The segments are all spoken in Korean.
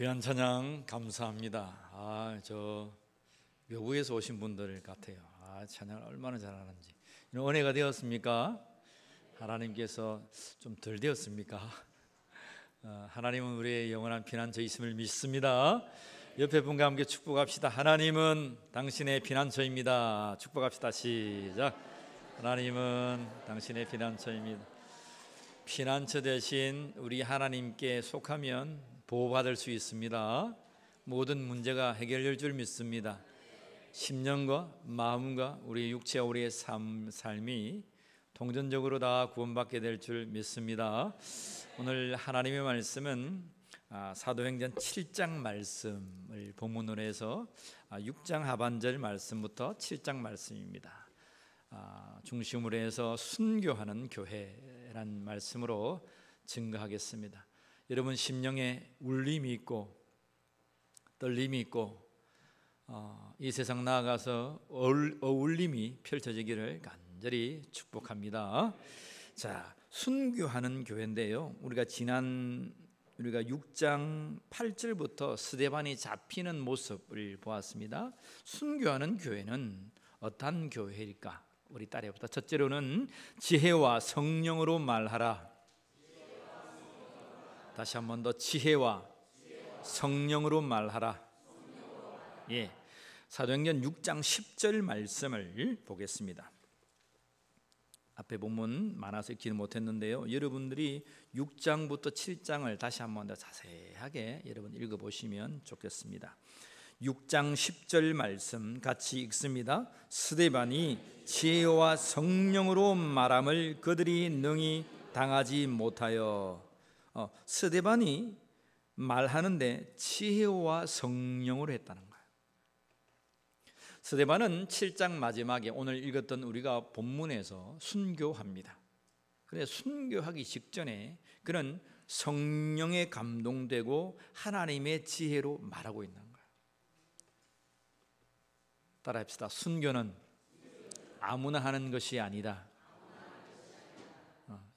귀한 찬양 감사합니다. 저 외국에서 오신 분들 같아요. 찬양을 얼마나 잘하는지. 은혜가 되었습니까? 하나님께서 좀 덜 되었습니까? 하나님은 우리의 영원한 피난처 있음을 믿습니다. 옆에 분과 함께 축복합시다. 하나님은 당신의 피난처입니다. 축복합시다. 시작. 하나님은 당신의 피난처입니다. 피난처 대신 우리 하나님께 속하면 보호받을 수 있습니다. 모든 문제가 해결될 줄 믿습니다. 심령과 마음과 우리의 육체와 우리의 삶이 동전적으로 다 구원받게 될 줄 믿습니다. 오늘 하나님의 말씀은 사도행전 7장 말씀을 본문으로 해서 6장 하반절 말씀부터 7장 말씀입니다. 중심으로 해서 순교하는 교회란 말씀으로 증거하겠습니다. 여러분 심령에 울림이 있고 떨림이 있고 이 세상 나아가서 어울림이 펼쳐지기를 간절히 축복합니다. 자, 순교하는 교회인데요. 우리가 6장 8절부터 스데반이 잡히는 모습을 보았습니다. 순교하는 교회는 어떠한 교회일까? 우리 따라해보자. 첫째로는 지혜와 성령으로 말하라. 다시 한 번 더 지혜와 성령으로 말하라. 예, 사도행전 6장 10절 말씀을 보겠습니다. 앞에 본문 많아서 읽지는 못했는데요. 여러분들이 6장부터 7장을 다시 한 번 더 자세하게 여러분 읽어보시면 좋겠습니다. 6장 10절 말씀 같이 읽습니다. 스데반이 지혜와 성령으로 말함을 그들이 능히 당하지 못하여. 스데반이 말하는데 지혜와 성령으로 했다는 거예요. 스데반은 7장 마지막에 오늘 읽었던 우리가 본문에서 순교합니다. 그래 순교하기 직전에 그는 성령에 감동되고 하나님의 지혜로 말하고 있는 거예요. 따라합시다. 순교는 아무나 하는 것이 아니다.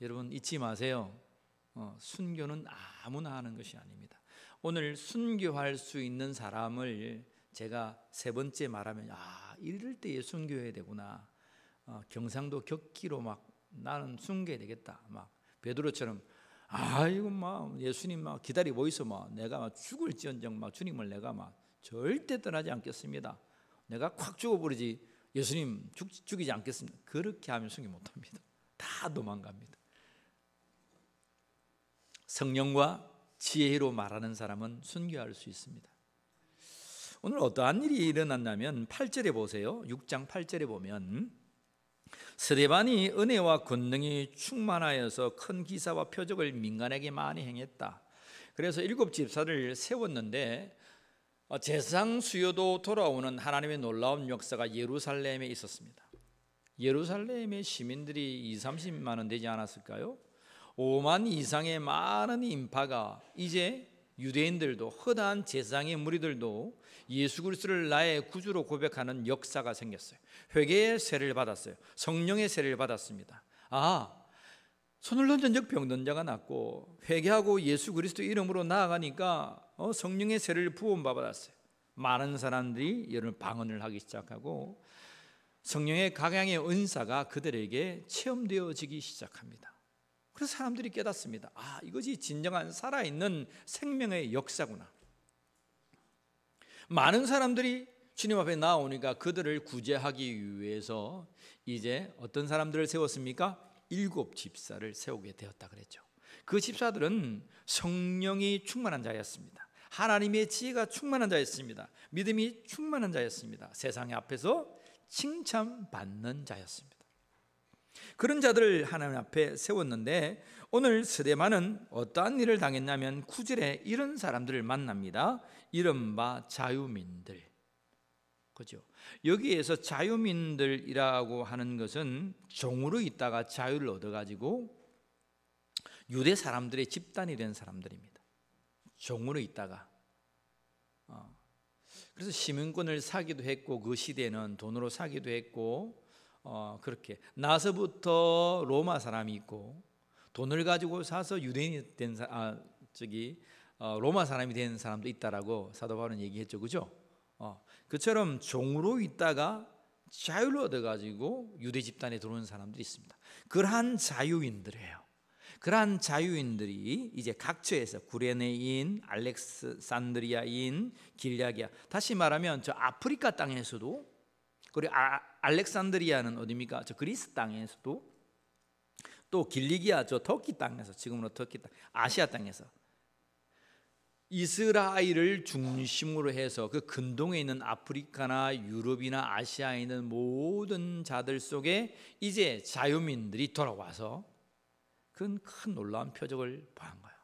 여러분 잊지 마세요. 순교는 아무나 하는 것이 아닙니다. 오늘 순교할 수 있는 사람을 제가 세 번째 말하면 이럴 때에 순교해야 되구나. 경상도 격기로 막 나는 순교해야 되겠다. 막 베드로처럼 이거 막 예수님 막 기다리고 있어. 막 내가 막 죽을지언정 막 주님을 내가 막 절대 떠나지 않겠습니다. 내가 콱 죽어버리지 예수님 죽이지 않겠습니다. 그렇게 하면 순교 못합니다. 다 도망갑니다. 성령과 지혜로 말하는 사람은 순교할 수 있습니다. 오늘 어떠한 일이 일어났냐면 8절에 보세요. 6장 8절에 보면 스데반이 은혜와 권능이 충만하여서 큰 기사와 표적을 민간에게 많이 행했다. 그래서 7 집사를 세웠는데 제사장 수요도 돌아오는 하나님의 놀라운 역사가 예루살렘에 있었습니다. 예루살렘의 시민들이 20-30만 원 되지 않았을까요? 5만 이상의 많은 인파가 이제 유대인들도 허다한 제사장의 무리들도 예수 그리스도를 나의 구주로 고백하는 역사가 생겼어요. 회개의 세례를 받았어요. 성령의 세례를 받았습니다. 손을 던진 적 병든 자가 낫고 회개하고 예수 그리스도 이름으로 나아가니까 성령의 세례를 부음받았어요. 많은 사람들이 여러분 방언을 하기 시작하고 성령의 각양의 은사가 그들에게 체험되어지기 시작합니다. 그래서 사람들이 깨닫습니다. 이것이 진정한 살아있는 생명의 역사구나. 많은 사람들이 주님 앞에 나오니까 그들을 구제하기 위해서 이제 어떤 사람들을 세웠습니까? 7 집사를 세우게 되었다 그랬죠. 그 집사들은 성령이 충만한 자였습니다. 하나님의 지혜가 충만한 자였습니다. 믿음이 충만한 자였습니다. 세상 앞에서 칭찬받는 자였습니다. 그런 자들을 하나님 앞에 세웠는데 오늘 스데반은 어떠한 일을 당했냐면 9절에 이런 사람들을 만납니다. 이른바 자유민들. 그죠? 여기에서 자유민들이라고 하는 것은 종으로 있다가 자유를 얻어가지고 유대 사람들의 집단이 된 사람들입니다. 종으로 있다가 그래서 시민권을 사기도 했고 그 시대는 돈으로 사기도 했고 그렇게 나서부터 로마 사람이 있고 돈을 가지고 사서 유대인이 된 로마 사람이 된 사람도 있다라고 사도 바울은 얘기했죠, 그죠? 그처럼 종으로 있다가 자유를 얻어가지고 유대 집단에 들어오는 사람들이 있습니다. 그러한 자유인들이에요. 그러한 자유인들이 이제 각처에서 구레네인, 알렉산드리아인, 길리기아, 다시 말하면 저 아프리카 땅에서도, 그리고 알렉산드리아는 어디입니까? 저 그리스 땅에서도, 또 길리기아 저 터키 땅에서, 지금으로 터키 땅, 아시아 땅에서 이스라엘을 중심으로 해서 그 근동에 있는 아프리카나 유럽이나 아시아에 있는 모든 자들 속에 이제 자유민들이 돌아와서 그건 큰 놀라운 표적을 보한 거예요.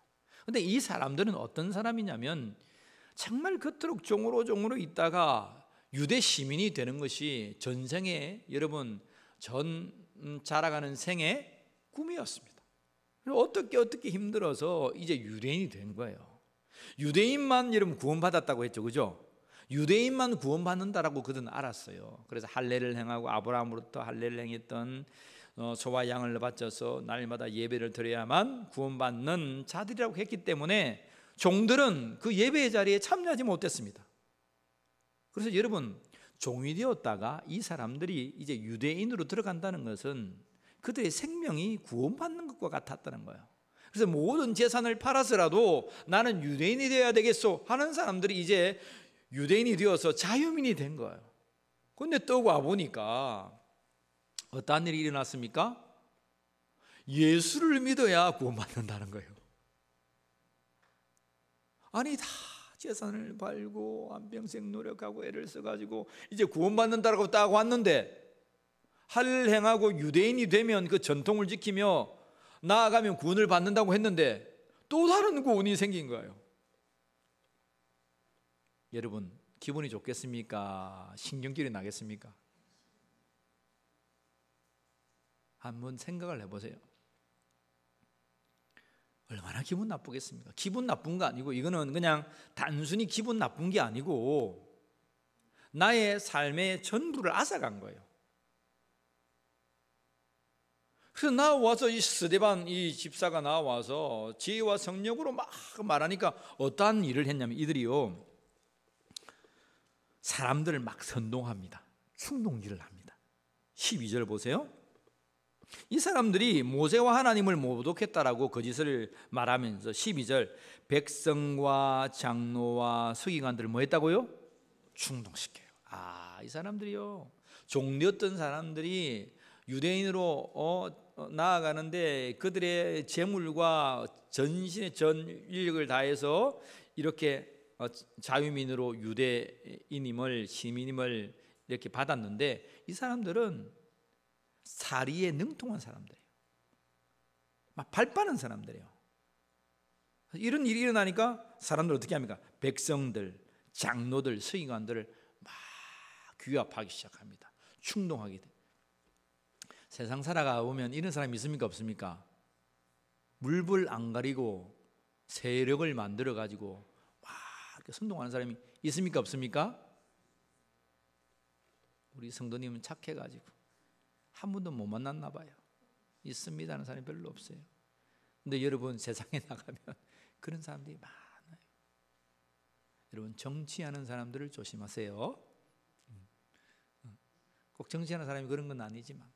그런데 이 사람들은 어떤 사람이냐면 정말 그토록 종으로 있다가 유대 시민이 되는 것이 전생에, 여러분 전 자라가는 생의 꿈이었습니다. 어떻게 힘들어서 이제 유대인이 된 거예요. 유대인만 여러분 구원받았다고 했죠, 그죠? 유대인만 구원받는다라고 그들은 알았어요. 그래서 할례를 행하고 아브라함으로부터 할례를 행했던 소와 양을 바쳐서 날마다 예배를 드려야만 구원받는 자들이라고 했기 때문에 종들은 그 예배의 자리에 참여하지 못했습니다. 그래서 여러분, 종이 되었다가 이 사람들이 이제 유대인으로 들어간다는 것은 그들의 생명이 구원받는 것과 같았다는 거예요. 그래서 모든 재산을 팔아서라도 나는 유대인이 되어야 되겠소 하는 사람들이 이제 유대인이 되어서 자유민이 된 거예요. 그런데 또 와보니까 어떠한 일이 일어났습니까? 예수를 믿어야 구원받는다는 거예요. 아니 다 재산을 팔고 한평생 노력하고 애를 써가지고 이제 구원받는다고 딱 왔는데, 할례를 행하고 유대인이 되면 그 전통을 지키며 나아가면 구원을 받는다고 했는데 또 다른 구원이 생긴 거예요. 여러분, 기분이 좋겠습니까? 신경질이 나겠습니까? 한번 생각을 해보세요. 얼마나 기분 나쁘겠습니까? 기분 나쁜 거 아니고, 이거는 그냥 단순히 기분 나쁜 게 아니고 나의 삶의 전부를 앗아간 거예요. 그래서 나와서 이 스데반 이 집사가 나와서 지혜와 성령으로 막 말하니까 어떠한 일을 했냐면, 이들이요 사람들을 막 선동합니다. 충동질을 합니다. 12절 보세요. 이 사람들이 모세와 하나님을 모독했다라고 거짓을 말하면서 12절, 백성과 장로와 서기관들을 뭐 했다고요? 충동시켜요. 이 사람들이요, 종되었던 사람들이 유대인으로 나아가는데 그들의 재물과 전신의 전인력을 다해서 이렇게 자유민으로 유대인임을, 시민임을 이렇게 받았는데, 이 사람들은 사리에 능통한 사람들이에요. 막 발빠른 사람들이에요. 이런 일이 일어나니까 사람들 어떻게 합니까? 백성들, 장로들, 서기관들을 막 규합하기 시작합니다. 충동하게 돼. 세상 살아가 보면 이런 사람이 있습니까, 없습니까? 물불 안 가리고 세력을 만들어 가지고 막 이렇게 선동하는 사람이 있습니까, 없습니까? 우리 성도님은 착해 가지고 한 번도 못 만났나 봐요. 있습니다 하는 사람이 별로 없어요. 근데 여러분, 세상에 나가면 그런 사람들이 많아요. 여러분, 정치하는 사람들을 조심하세요. 꼭 정치하는 사람이 그런 건 아니지만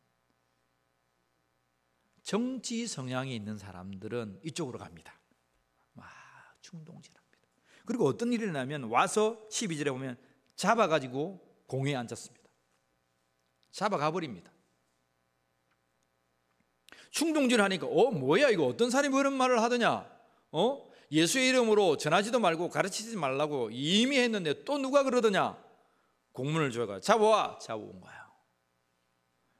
정치 성향이 있는 사람들은 이쪽으로 갑니다. 막 충동질합니다. 그리고 어떤 일이 일어나면 와서 12절에 보면 잡아가지고 공회에 앉았습니다. 잡아가 버립니다. 충동질하니까 뭐야 이거, 어떤 사람이 그런 말을 하더냐, 예수의 이름으로 전하지도 말고 가르치지 말라고 이미 했는데 또 누가 그러더냐, 공문을 줘가 잡아와. 잡아온 거예요.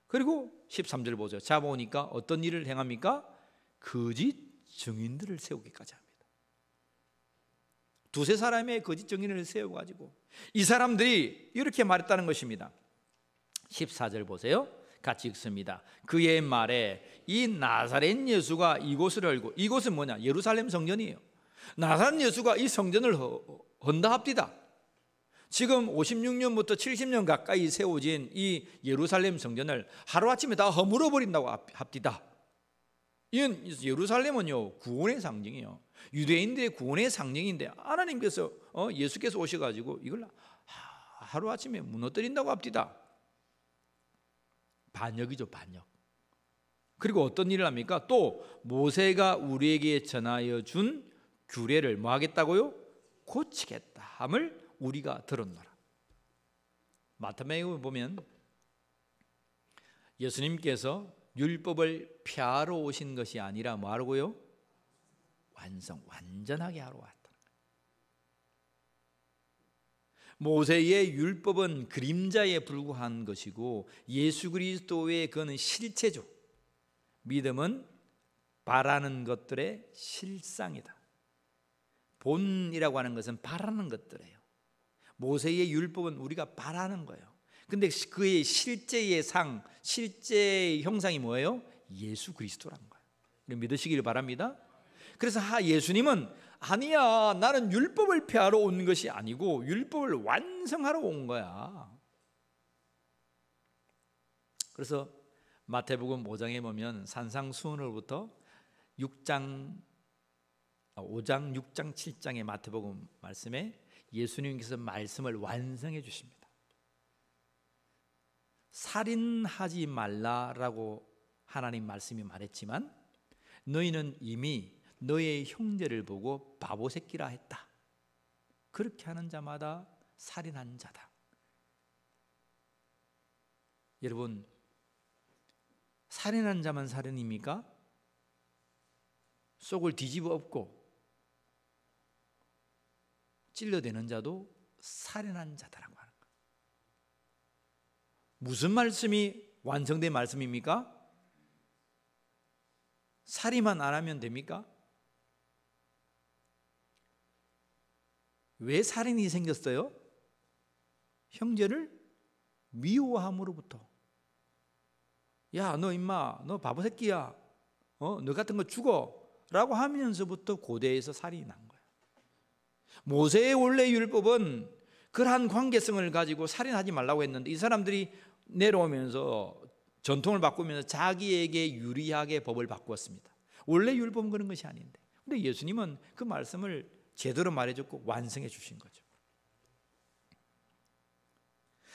그리고 13절 보세요. 잡아오니까 어떤 일을 행합니까? 거짓 증인들을 세우기까지 합니다. 두세 사람의 거짓 증인을 세워가지고 이 사람들이 이렇게 말했다는 것입니다. 14절 보세요. 같이 읽습니다. 그의 말에 이 나사렛 예수가 이곳을 알고, 이곳은 뭐냐? 예루살렘 성전이에요. 나사렛 예수가 이 성전을 헌다합디다. 지금 56년부터 70년 가까이 세워진 이 예루살렘 성전을 하루아침에 다 허물어 버린다고 합디다. 이건 예루살렘은요 구원의 상징이에요. 유대인들의 구원의 상징인데 하나님께서 예수께서 오셔가지고 이걸 하루아침에 무너뜨린다고 합디다. 반역이죠, 반역. 그리고 어떤 일을 합니까? 또 모세가 우리에게 전하여 준 규례를 뭐 하겠다고요? 고치겠다 함을 우리가 들었노라. 마태복음에 보면 예수님께서 율법을 폐하러 오신 것이 아니라 뭐 하려고요? 완전하게 하러 왔다. 모세의 율법은 그림자에 불과한 것이고 예수 그리스도의 그는 실체죠. 믿음은 바라는 것들의 실상이다. 본이라고 하는 것은 바라는 것들이에요. 모세의 율법은 우리가 바라는 거예요. 근데 그의 실제의 실제의 형상이 뭐예요? 예수 그리스도라는 거예요. 믿으시기를 바랍니다. 그래서 예수님은 아니야, 나는 율법을 폐하러 온 것이 아니고 율법을 완성하러 온 거야. 그래서 마태복음 5장에 보면 산상수훈으로부터 5장, 6장, 7장의 마태복음 말씀에 예수님께서 말씀을 완성해 주십니다. 살인하지 말라라고 하나님 말씀이 말했지만 너희는 이미 너의 형제를 보고 바보 새끼라 했다. 그렇게 하는 자마다 살인한 자다. 여러분, 살인한 자만 살인입니까? 속을 뒤집어 엎고 찔러대는 자도 살인한 자다라고 하는 거예요. 무슨 말씀이 완성된 말씀입니까? 살인만 안 하면 됩니까? 왜 살인이 생겼어요? 형제를 미워함으로부터. 야, 너 임마, 너 바보 새끼야, 너 같은 거 죽어 라고 하면서부터 고대에서 살인이 난 거예요. 모세의 원래 율법은 그러한 관계성을 가지고 살인하지 말라고 했는데 이 사람들이 내려오면서 전통을 바꾸면서 자기에게 유리하게 법을 바꾸었습니다. 원래 율법은 그런 것이 아닌데, 근데 예수님은 그 말씀을 제대로 말해줬고 완성해 주신 거죠.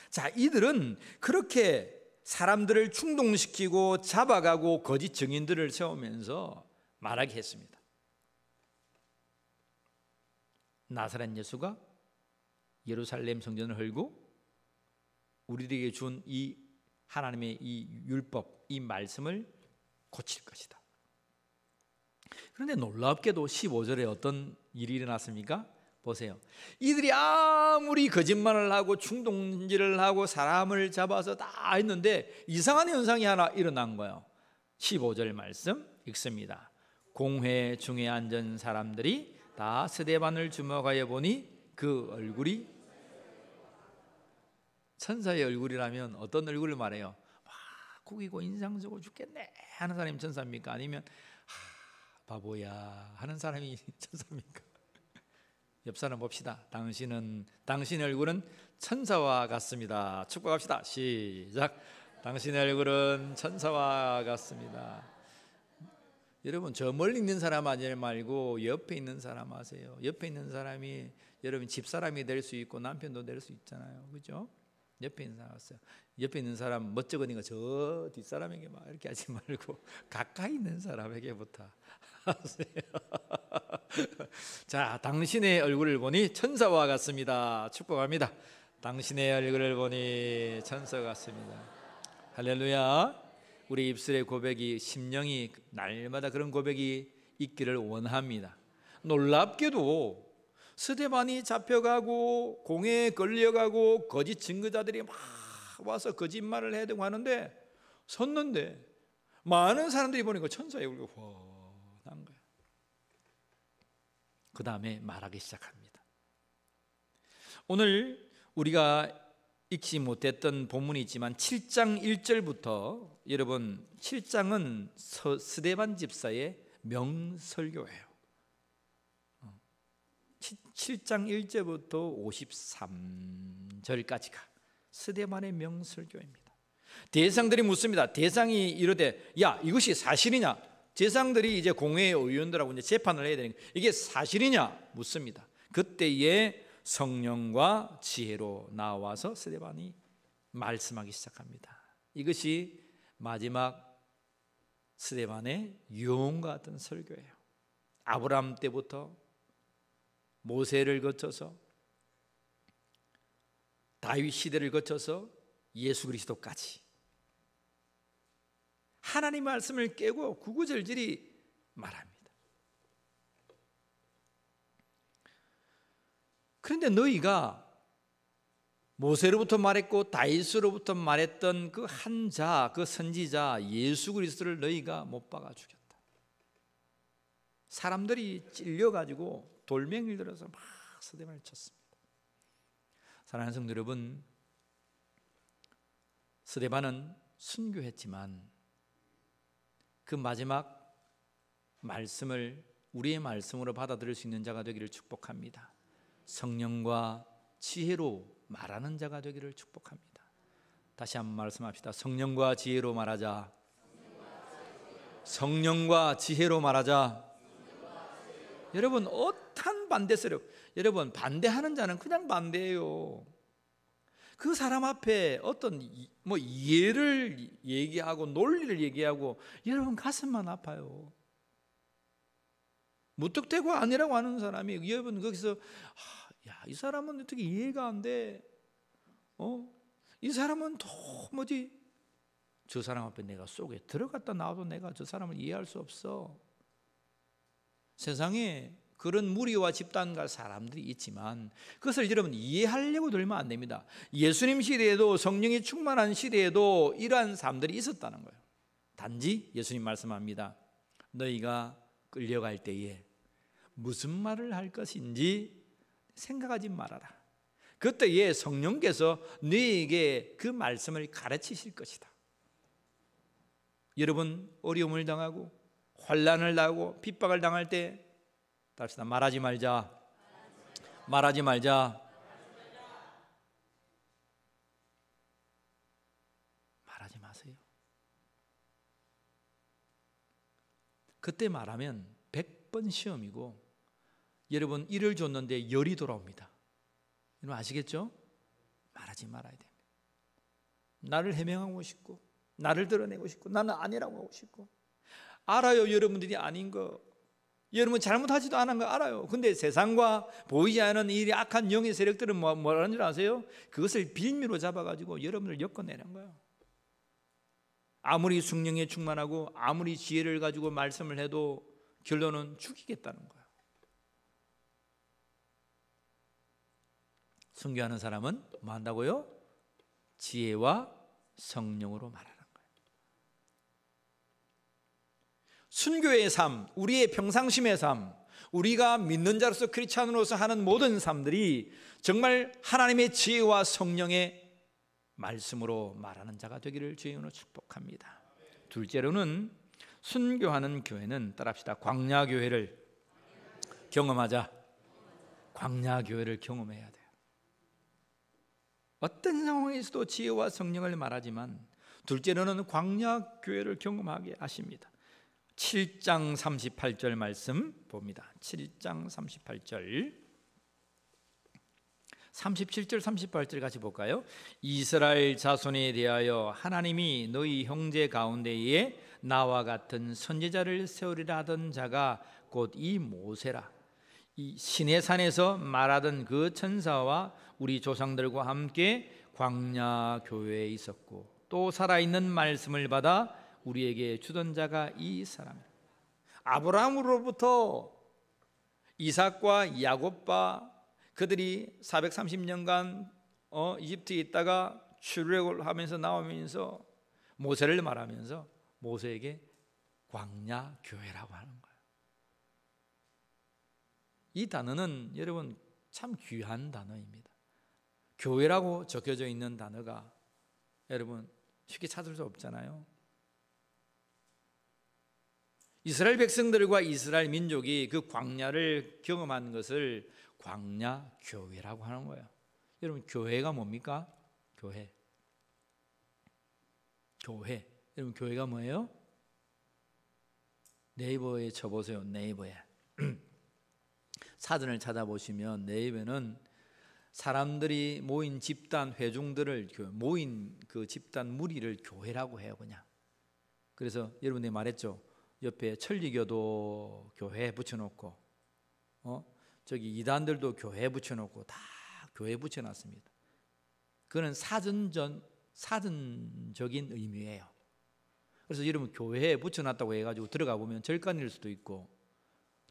자, 이들은 그렇게 사람들을 충동시키고 잡아가고 거짓 증인들을 세우면서 말하게 했습니다. 나사렛 예수가 예루살렘 성전을 헐고 우리에게 준 이 하나님의 이 율법, 이 말씀을 고칠 것이다. 그런데 놀랍게도 15절에 어떤 일이 일어났습니까? 보세요. 이들이 아무리 거짓말을 하고 충동질을 하고 사람을 잡아서 다 했는데 이상한 현상이 하나 일어난 거예요. 15절 말씀 읽습니다. 공회 중에 앉은 사람들이 다 스데반을 주목하여 보니 그 얼굴이 천사의 얼굴이라면 어떤 얼굴을 말해요? 와, 구기고 인상적으로 죽겠네 하는 사람이 천사입니까? 아니면 바보야 하는 사람이 천사입니까? 옆 사람 봅시다. 당신의 얼굴은 천사와 같습니다. 축복합시다. 시작. 당신의 얼굴은 천사와 같습니다. 여러분, 저 멀리 있는 사람 하지 말고 옆에 있는 사람 하세요. 옆에 있는 사람이 여러분 집사람이 될 수 있고 남편도 될 수 있잖아요. 그렇죠? 옆에 있는 사람 하세요. 옆에 있는 사람 멋쩍으니까 저 뒷사람에게 막 이렇게 하지 말고 가까이 있는 사람에게부터 하세요. 자, 당신의 얼굴을 보니 천사와 같습니다. 축복합니다. 당신의 얼굴을 보니 천사 같습니다. 할렐루야. 우리 입술의 고백이, 심령이 날마다 그런 고백이 있기를 원합니다. 놀랍게도 스데반이 잡혀가고 공회에 걸려가고 거짓 증거자들이 막 와서 거짓말을 해야 되고 하는데 섰는데 많은 사람들이 보니까 천사의 얼굴이 훤한 거예요. 그 다음에 말하기 시작합니다. 오늘 우리가 읽지 못했던 본문이 있지만 7장 1절부터, 여러분 7장은 스데반 집사의 명설교예요. 7장 1절부터 53절까지가 스데반의 명설교입니다. 대상들이 묻습니다. 대상이 이르되 야, 이것이 사실이냐? 제사장들이 이제 공회 의원들하고 이제 재판을 해야 되는 거예요. 이게 사실이냐 묻습니다. 그때에 성령과 지혜로 나와서 스데반이 말씀하기 시작합니다. 이것이 마지막 스데반의 유언과 같은 설교예요. 아브라함 때부터 모세를 거쳐서 다윗 시대를 거쳐서 예수 그리스도까지 하나님의 말씀을 깨고 구구절절히 말합니다. 그런데 너희가 모세로부터 말했고 다윗으로부터 말했던 그 한 자, 그 선지자 예수 그리스도를 너희가 못 박아 죽였다. 사람들이 찔려가지고 돌멩이를 들어서 막 스데반을 쳤습니다. 사랑하는 성도 여러분, 스데반은 순교했지만 그 마지막 말씀을 우리의 말씀으로 받아들일 수 있는 자가 되기를 축복합니다. 성령과 지혜로 말하는 자가 되기를 축복합니다. 다시 한번 말씀합시다. 성령과 지혜로 말하자. 성령과 지혜로 말하자. 여러분, 어떤 반대 세력, 여러분 반대하는 자는 그냥 반대예요. 그 사람 앞에 어떤 이해를 얘기하고 논리를 얘기하고 여러분 가슴만 아파요. 무턱대고 아니라고 하는 사람이 여러분 거기서 이 사람은 어떻게 이해가 안 돼? 이 사람은 도무지 저 사람 앞에 내가 속에 들어갔다 나와도 내가 저 사람을 이해할 수 없어. 세상에 그런 무리와 집단과 사람들이 있지만 그것을 여러분 이해하려고 들면 안 됩니다. 예수님 시대에도 성령이 충만한 시대에도 이러한 사람들이 있었다는 거예요. 단지 예수님 말씀합니다. 너희가 끌려갈 때에 무슨 말을 할 것인지 생각하지 말아라. 그때에 성령께서 너희에게 그 말씀을 가르치실 것이다. 여러분 어려움을 당하고 환난을 당하고 핍박을 당할 때 답시다. 말하지 말자. 말하지 말자. 말하지 마세요. 그때 말하면 100번 시험이고 여러분 일을 줬는데 열이 돌아옵니다. 여러분 아시겠죠? 말하지 말아야 됩니다. 나를 해명하고 싶고 나를 드러내고 싶고 나는 아니라고 하고 싶고 알아요. 여러분들이 아닌 거 여러분 잘못하지도 않은 거 알아요. 근데 세상과 보이지 않는 이 악한 영의 세력들은 뭐라는 줄 아세요? 그것을 빌미로 잡아가지고 여러분을 엮어내는 거예요. 아무리 성령에 충만하고 아무리 지혜를 가지고 말씀을 해도 결론은 죽이겠다는 거예요. 순교하는 사람은 뭐 한다고요? 지혜와 성령으로 말하는 거예요. 순교의 삶, 우리의 평상심의 삶, 우리가 믿는 자로서 크리스찬으로서 하는 모든 삶들이 정말 하나님의 지혜와 성령의 말씀으로 말하는 자가 되기를 주의 이름으로 축복합니다. 둘째로는 순교하는 교회는 따라합시다. 광야교회를 경험하자. 광야교회를 경험해야 돼요. 어떤 상황에서도 지혜와 성령을 말하지만 둘째로는 광야교회를 경험하게 하십니다. 7장 38절 말씀 봅니다. 7장 38절 37절 38절 같이 볼까요? 이스라엘 자손에 대하여 하나님이 너희 형제 가운데에 나와 같은 선지자를 세우리라 하던 자가 곧 이 모세라. 이 시내산에서 말하던 그 천사와 우리 조상들과 함께 광야 교회에 있었고 또 살아있는 말씀을 받아 우리에게 주던 자가 이 사람. 아브라함으로부터 이삭과 야곱과 그들이 430년간 이집트에 있다가 출애굽을 하면서 나오면서 모세를 말하면서 모세에게 광야 교회라고 하는 거예요. 이 단어는 여러분 참 귀한 단어입니다. 교회라고 적혀져 있는 단어가 여러분 쉽게 찾을 수 없잖아요. 이스라엘 백성들과 이스라엘 민족이 그 광야를 경험한 것을 광야 교회라고 하는 거예요. 여러분 교회가 뭡니까? 교회. 여러분 교회가 뭐예요? 네이버에 쳐보세요. 네이버에 사전을 찾아보시면 네이버는 사람들이 모인 집단 회중들을 모인 그 집단 무리를 교회라고 해요. 그냥. 그래서 여러분이 말했죠. 옆에 천리교도 교회 붙여놓고 저기 이단들도 교회 붙여놓고 다 교회 붙여놨습니다. 그거는 사전적인 의미예요. 그래서 여러분 교회에 붙여놨다고 해가지고 들어가 보면 절간일 수도 있고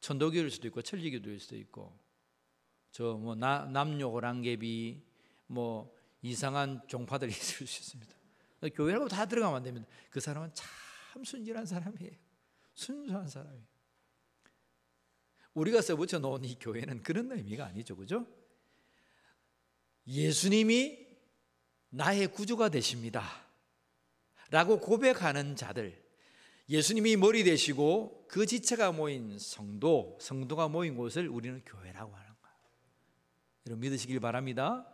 천도교일 수도 있고 천리교일 수도 있고 저 뭐 남녀 호랑개비 뭐 이상한 종파들이 있을 수 있습니다. 교회라고 다 들어가면 안 됩니다. 그 사람은 참 순진한 사람이에요. 순수한 사람이에요. 우리가 써붙여 놓은 이 교회는 그런 의미가 아니죠, 그죠? 예수님이 나의 구주가 되십니다 라고 고백하는 자들, 예수님이 머리 되시고 그 지체가 모인 성도가 모인 곳을 우리는 교회라고 하는 거예요. 여러분 믿으시길 바랍니다.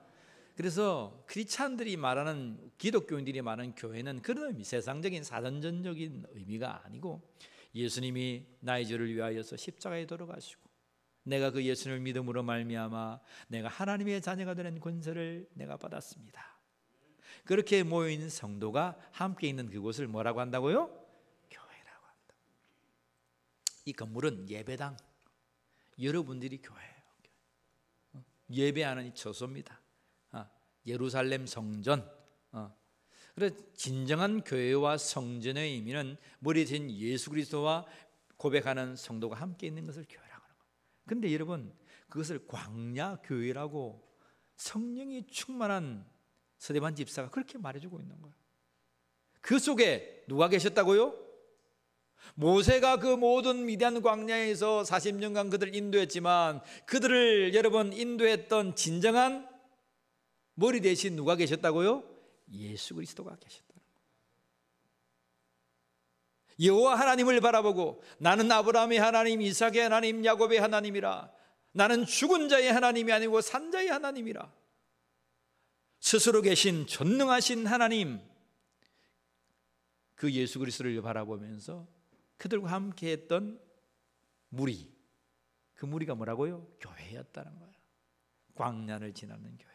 그래서 크리스찬들이 말하는, 기독교인들이 말하는 교회는 그런 의미, 세상적인 사전적인 의미가 아니고 예수님이 나의 죄를 위하여서 십자가에 돌아가시고 내가 그 예수님을 믿음으로 말미암아 내가 하나님의 자녀가 되는 권세를 내가 받았습니다. 그렇게 모인 성도가 함께 있는 그곳을 뭐라고 한다고요? 교회라고 한다. 이 건물은 예배당, 여러분들이 교회예요. 예배하는 이 처소입니다. 예루살렘 성전. 그래서 진정한 교회와 성전의 의미는 머리 된 예수 그리스도와 고백하는 성도가 함께 있는 것을 교회라고 하는 거예요. 그런데 여러분 그것을 광야 교회라고 성령이 충만한 스데반 집사가 그렇게 말해주고 있는 거예요. 그 속에 누가 계셨다고요? 모세가 그 모든 미디안 광야에서 40년간 그들을 인도했지만 그들을 여러분 인도했던 진정한 머리 대신 누가 계셨다고요? 예수 그리스도가 계셨다는 거예요. 여호와 하나님을 바라보고 나는 아브라함의 하나님, 이삭의 하나님, 야곱의 하나님이라. 나는 죽은 자의 하나님이 아니고 산 자의 하나님이라. 스스로 계신 전능하신 하나님, 그 예수 그리스도를 바라보면서 그들과 함께 했던 무리, 그 무리가 뭐라고요? 교회였다는 거예요. 광야를 지나는 교회.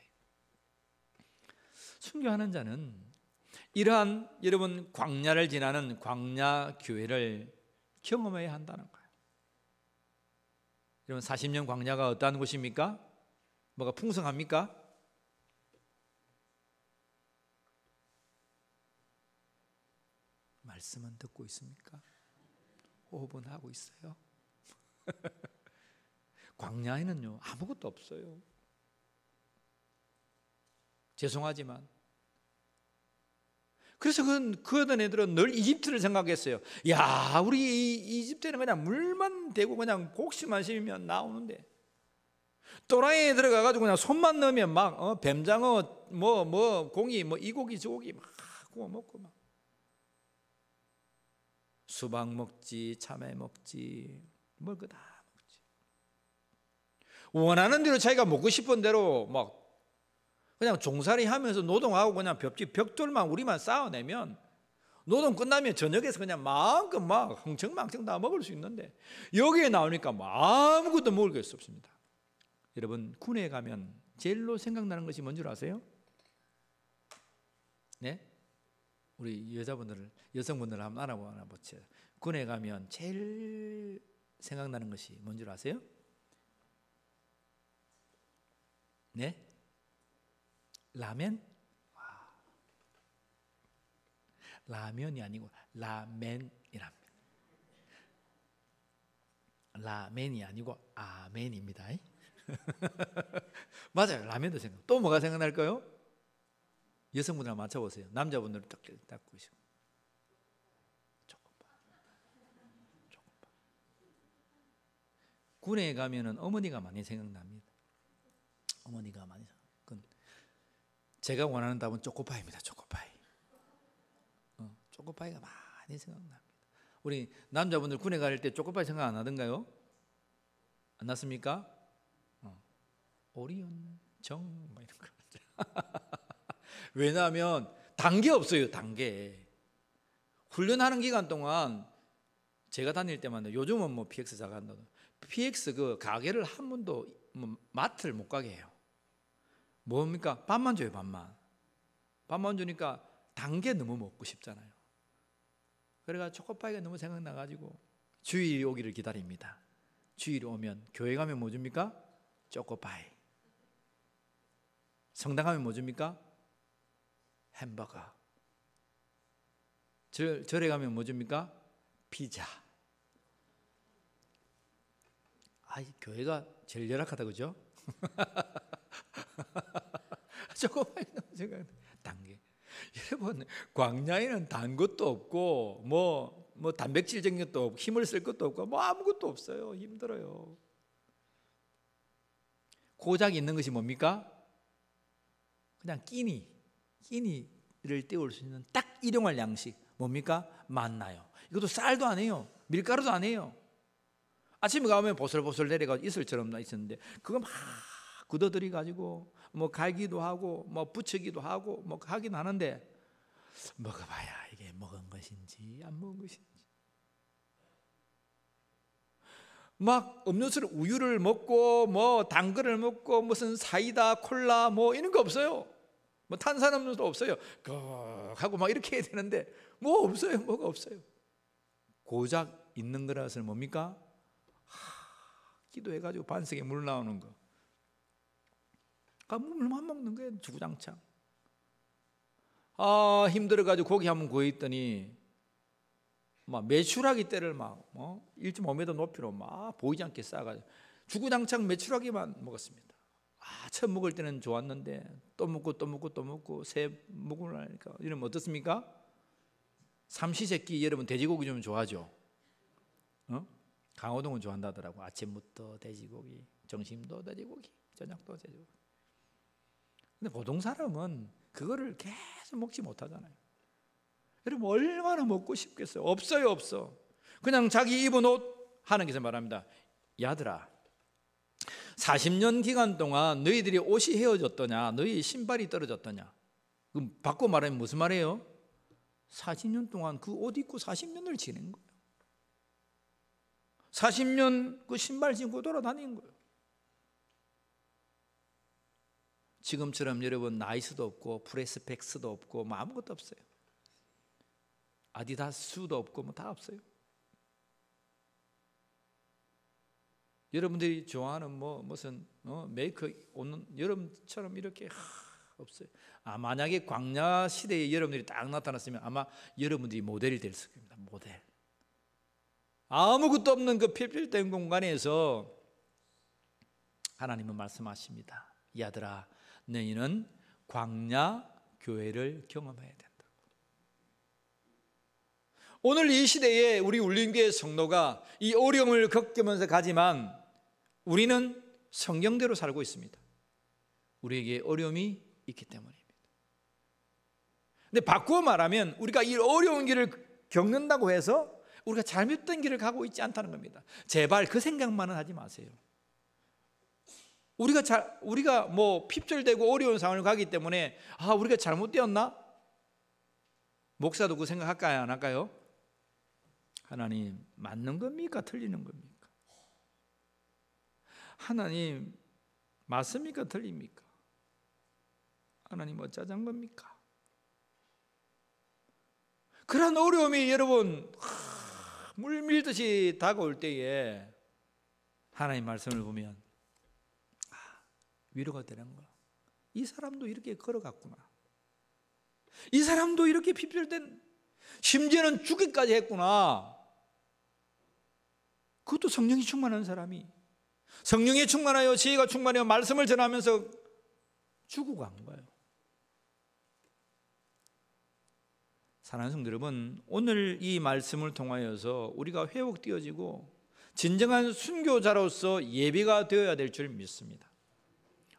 순교하는 자는 이러한 여러분 광야를 지나는 광야 교회를 경험해야 한다는 거예요. 여러분 40년 광야가 어떠한 곳입니까? 뭐가 풍성합니까? 말씀은 듣고 있습니까? 호흡은 하고 있어요? 광야에는요 아무것도 없어요. 죄송하지만. 그래서 그 어떤 애들은 늘 이집트를 생각했어요. 야, 우리 이집트는 그냥 물만 대고 그냥 곡식만 심으면 나오는데 또라이에 들어가가지고 그냥 손만 넣으면 막 뱀장어 뭐 공이 뭐 이 고기 저 고기 막 구워 먹고 막 수박 먹지, 참외 먹지, 뭘 그 다 먹지. 원하는 대로 자기가 먹고 싶은 대로 막 그냥 종살이 하면서 노동하고 그냥 벽돌만 우리만 쌓아내면 노동 끝나면 저녁에서 그냥 마음껏 막 흥청망청 다 먹을 수 있는데 여기에 나오니까 아무것도 먹을 게 없습니다. 여러분 군에 가면 제일로 생각나는 것이 뭔 줄 아세요? 네? 우리 여성분들 한번 알아보세요. 군에 가면 제일 생각나는 것이 뭔 줄 아세요? 네? 라멘? 라면이 아니고 라멘이랍니다. 라멘이 아니고 아멘입니다. 맞아요. 라면도 생각. 또 뭐가 생각날까요? 여성분들 맞춰보세요. 남자분들 딱 보시고 초코바. 군에 가면은 어머니가 많이 생각납니다. 어머니가 많이 생각. 제가 원하는 답은 초코파이입니다. 초코파이. 초코파이가 많이 생각납니다. 우리 남자분들 군에 갈 때 초코파이 생각 안 하던가요? 안 났습니까? 오리온 정 뭐 이런 거. 왜냐하면 단계 없어요. 단계. 훈련하는 기간 동안 제가 다닐 때만 요즘은 뭐 PX 잘간다도 PX 그 가게를 한 번도 뭐 마트를 못 가게 해요. 뭡니까? 밥만 줘요. 밥만 주니까 단 게 너무 먹고 싶잖아요. 그래가 초코파이가 너무 생각나가지고 주일이 오기를 기다립니다. 주일이 오면 교회 가면 뭐 줍니까? 초코파이. 성당 가면 뭐 줍니까? 햄버거. 절에 가면 뭐 줍니까? 피자. 교회가 제일 열악하다 그죠? 초코파이 너무 생각나. 단계. 여러분 광야에는 단 것도 없고 뭐 단백질적인 것도 없고 힘을 쓸 것도 없고 뭐 아무것도 없어요. 힘들어요. 고작 있는 것이 뭡니까? 그냥 끼니를 때울 수 있는 딱 일용할 양식 뭡니까? 만나요. 이것도 쌀도 안 해요. 밀가루도 안 해요. 아침에 가면 보슬보슬 내려가지고 이슬처럼 있었는데 그거 막 굳어들이 가지고 뭐 갈기도 하고 뭐 부치기도 하고 뭐 하긴 하는데 먹어봐야 이게 먹은 것인지 안 먹은 것인지. 막 음료수를 우유를 먹고 뭐 당근을 먹고 무슨 사이다 콜라 뭐 이런 거 없어요. 뭐 탄산음료도 없어요. 하고 막 이렇게 해야 되는데 뭐 없어요. 뭐가 없어요. 고작 있는 거라서 뭡니까? 기도해가지고 반석에 물 나오는 거. 물만 먹는 거예요. 주구장창. 힘들어가지고 고기 한번 구워있더니 막 메추라기 떼를 막 1.5m 높이로 막 보이지 않게 쌓아가지고 주구장창 메추라기만 먹었습니다. 처음 먹을 때는 좋았는데 또 먹고 새 먹고 나니까 이러면 어떻습니까? 삼시세끼 여러분 돼지고기 좀 좋아하죠? 강호동은 좋아한다더라고. 아침부터 돼지고기, 점심도 돼지고기, 저녁도 돼지고기. 근데 보통 사람은 그거를 계속 먹지 못하잖아요. 여러분 얼마나 먹고 싶겠어요? 없어. 그냥 자기 입은 옷 하나님께서 말합니다. 야들아 40년 기간 동안 너희들이 옷이 헤어졌더냐 너희 신발이 떨어졌더냐. 그럼 바꿔 말하면 무슨 말이에요? 40년 동안 그 옷 입고 40년을 지낸 거예요. 40년 그 신발 신고 돌아다닌 거예요. 지금처럼 여러분 나이스도 없고 프레스펙스도 없고 뭐 아무것도 없어요. 아디다스도 없고 뭐 다 없어요. 여러분들이 좋아하는 뭐 무슨 메이크업 오는 여러분처럼 이렇게 없어요. 만약에 광야 시대에 여러분들이 딱 나타났으면 아마 여러분들이 모델이 될 겁니다. 모델. 아무것도 없는 그 필필된 공간에서 하나님은 말씀하십니다. 이 아들아 너희는 광야 교회를 경험해야 된다. 오늘 이 시대에 우리 울림교회 성도가 이 어려움을 겪으면서 가지만 우리는 성경대로 살고 있습니다. 우리에게 어려움이 있기 때문입니다. 근데 바꾸어 말하면 우리가 이 어려운 길을 겪는다고 해서 우리가 잘못된 길을 가고 있지 않다는 겁니다. 제발 그 생각만은 하지 마세요. 우리가 뭐 핍절되고 어려운 상황을 가기 때문에 우리가 잘못되었나? 목사도 그 생각할까요? 안 할까요? 하나님 맞는 겁니까? 틀리는 겁니까? 하나님 맞습니까? 틀립니까? 하나님 어쩌자는 겁니까? 그런 어려움이 여러분 물밀듯이 다가올 때에 하나님 말씀을 보면 위로가 되는 거야. 이 사람도 이렇게 걸어갔구나. 이 사람도 이렇게 핍절된 심지어는 죽기까지 했구나. 그것도 성령이 충만한 사람이 성령에 충만하여 지혜가 충만하여 말씀을 전하면서 죽고 간 거예요. 사랑하는 성도 여러분, 오늘 이 말씀을 통하여서 우리가 회복되어지고 진정한 순교자로서 예비가 되어야 될 줄 믿습니다.